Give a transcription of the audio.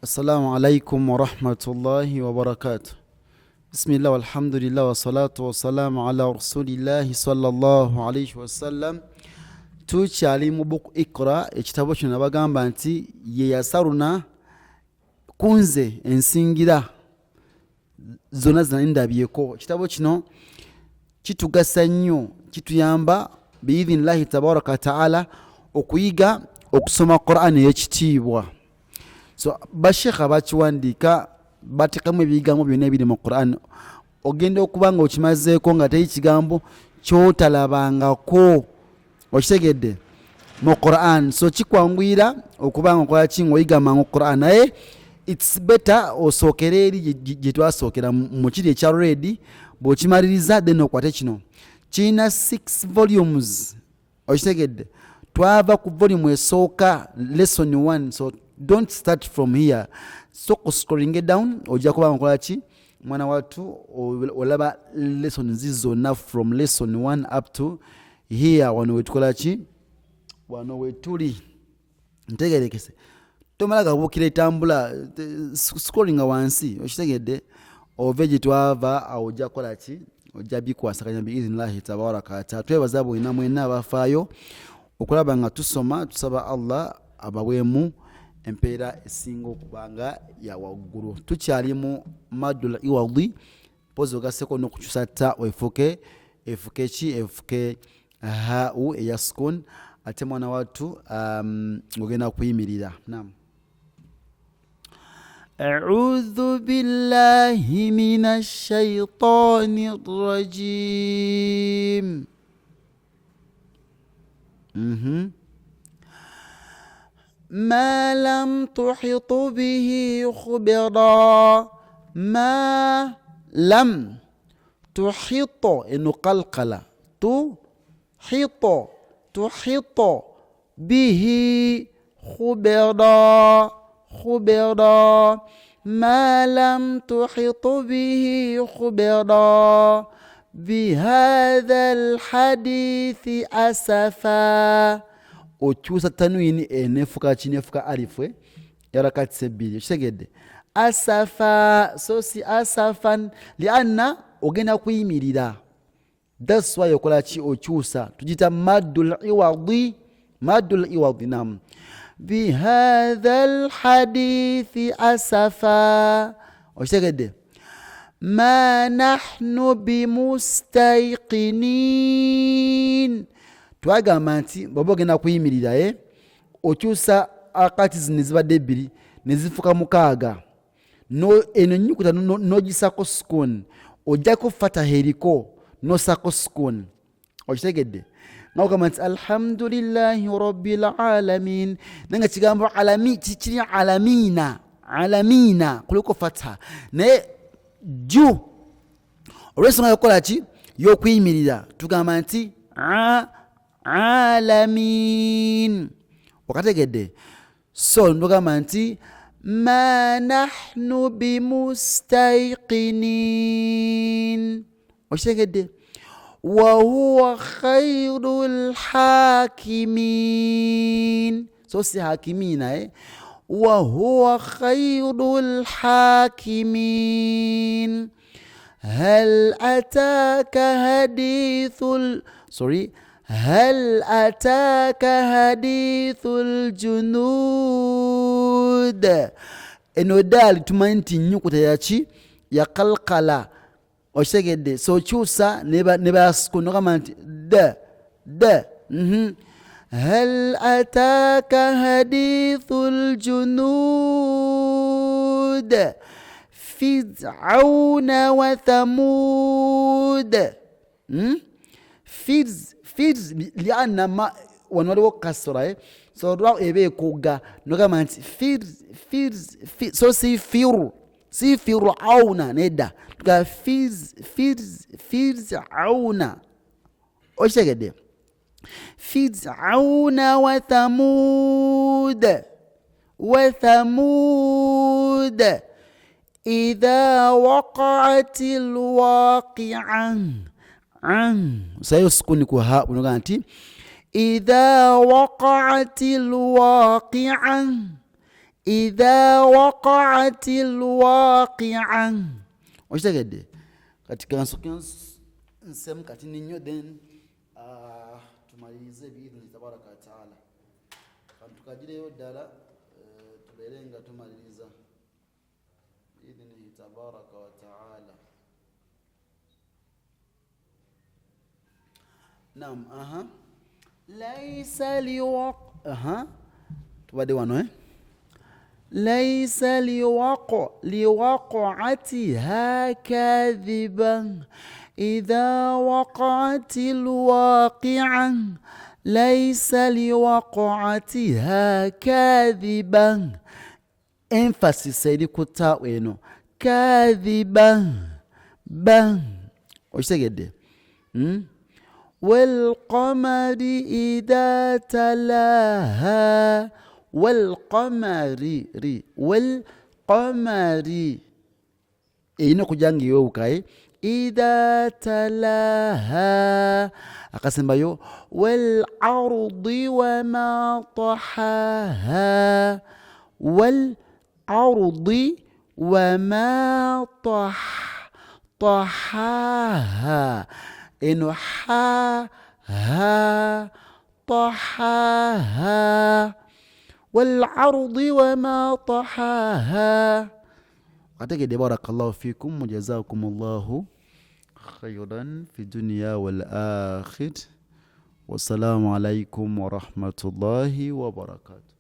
السلام عليكم ورحمة الله وبركاته. بسم الله والحمد لله والصلاة والسلام على رسول الله صلى الله عليه وسلم. tukyali mu buku Iqra, ekitabo kino bagamba nti ye yasaruna kunze ensingira zonna zinandabyeko. Ekitabo kino kitugasa nnyo, kituyamba biidhinillahi tabaraka wataala okuyiga okusoma Qur'an ey'ekitiibwa. So bashekha bakiwandiika bateekamu ebigambo byonna ebiri mu Qur'an. Ogenda okuba nga okimazeeko nga teri kigambo kyotalabangako, okitegedde, mu Qur'an. So kikwanguyira okuba nga okola ki, ng'oyiga mangu Qur'an. Naye it's better osookera eri gye twasookera mu kiri ekya ready. Bw'okimaliriza then okwate kino. Kirina 6 volumes, okitegedde. Twava ku volume esooka lesson 1. So don't start from here. So scrolling down ojja kuba nkola ki, mwana watu olaba lesson zizonna from lesson 1 up to here. Wano wetukola ki, wano wetuli ntegerekese. Tomala gabuukira etambula scrolling wansi, okitegedde. Ove gye twava awo ojja kukola ki, ojja bikwasaganya biidhinillahi tabaraka wataala. Twebaza bwena mwena abafaayo okulaba nga tusoma, tusaba Allah abaweemu empeera esinga okubanga ya waggulu. Tukyali mu maddul iwadhi, pozi ogaseko n'okukyusa ta efuke ki, efuke hau eya sukun, ate mwana watu ogenda kuyimirira. Naam. أعوذ بالله من الشيطان الرجيم. ما لم تحط به خبرا. ما لم تحط إنه قلقلة تحط به خبرا. ما لم تحط به خبرا بهذا الحديث أسفا. okyusa tanwini enefuka kinefuka alifwe yarakatise bbiri, kitegedde. Asafa, so si asafan lianna ogenda kuyimirira. That's why okola ki, okyusa. Tugita maddul iwadhi. Naam. Bihadha alhadithi asafa, okitegedde. Ma nahnu bimustayqinin. Twagamba nti bw'oba ogenda kuyimirira okyusa akati zino ezibadde ebbiri ne zifuka 6. Eno ennyukuta n'ogisako sukun, ojjako fataha eriko n'osako sukun, okitegedde. Nga ogamba nti alhamdulillahi rabbil alamin, naye nga kigambo kiri alamiina kuliko fataha. Naye jju olw'ensonga yokukola ki, y'okuyimirira, tugamba nti alamin, okategedde. So ndogamba nti ma nahnu bimustayqinin, okitegedde. Wa huwa khairul hakimin, so si hakimina wa huwa khairul hakimin. هل أتاك حديث الجنود. eno dali tumanyi nti nnyukuta yaki, yakalkala, okitegedde. So kyusa ne basukun, nogamba nti da. هل أتاك حديث الجنود فرعون وثمود. Firz lianna ma wanwaliwo kasra so rwa ebe kuga, nogamba nti firz so si fir'auna neda, tuga fir'auna, okitegedde. fir'auna wa thamud idha waqa'atil waqi'ah. Sayo sukuni ku ha, unogamba nti idha waqa'atil waqi'ah idha waqa'atil waqi'a. Oshitagede katika nsem katini nyo then tumalize biidhni tabaraka wa taala tukajire yo dala tuberenga tumaliza biidhni tabaraka wa taala. Naam, laysa tubade wano ليس لوقعتها كاذبا إذا وقعت الواقعة ليس لوقعتها كاذبا. emphasis ili kuta weno كاذبا ban oshegede والقمر إذا تلاها والقمر ino kujangi yo ukai idha talaha akasema yo wal ardi wa ma tahaha wal ardi wa ma tahaha ino ha tahaha والعرض وما طحاها. أعتقد بارك الله فيكم وجزاكم الله خيرا في الدنيا والآخرة والسلام عليكم ورحمة الله وبركاته.